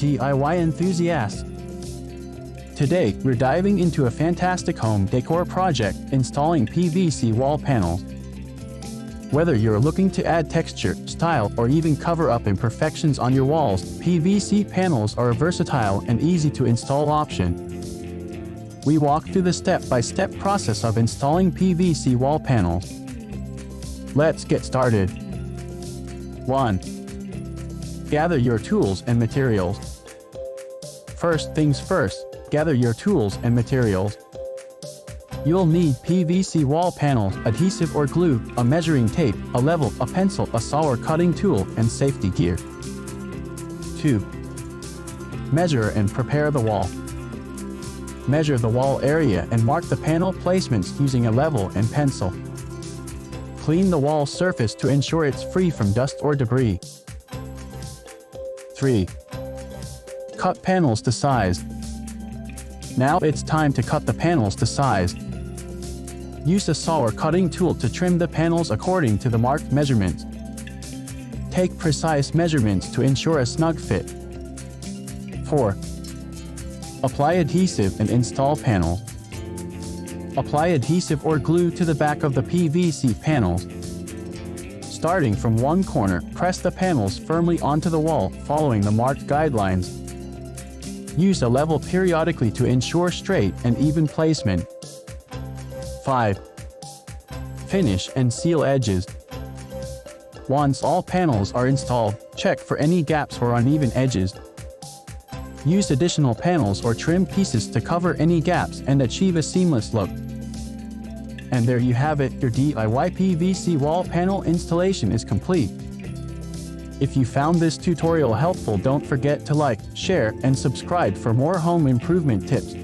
DIY enthusiasts. Today, we're diving into a fantastic home decor project, installing PVC wall panels. Whether you're looking to add texture, style, or even cover up imperfections on your walls, PVC panels are a versatile and easy-to-install option. We walk through the step-by-step process of installing PVC wall panels. Let's get started. 1. Gather your tools and materials. First things first, gather your tools and materials. You'll need PVC wall panels, adhesive or glue, a measuring tape, a level, a pencil, a saw or cutting tool, and safety gear. 2. Measure and prepare the wall. Measure the wall area and mark the panel placements using a level and pencil. Clean the wall surface to ensure it's free from dust or debris. 3. Cut panels to size. Now it's time to cut the panels to size. Use a saw or cutting tool to trim the panels according to the marked measurements. Take precise measurements to ensure a snug fit. 4. Apply adhesive and install panels. Apply adhesive or glue to the back of the PVC panels. Starting from one corner, press the panels firmly onto the wall, following the marked guidelines. Use a level periodically to ensure straight and even placement. 5. Finish and seal edges. Once all panels are installed, check for any gaps or uneven edges. Use additional panels or trim pieces to cover any gaps and achieve a seamless look. And there you have it, your DIY PVC wall panel installation is complete. If you found this tutorial helpful, don't forget to like, share, and subscribe for more home improvement tips.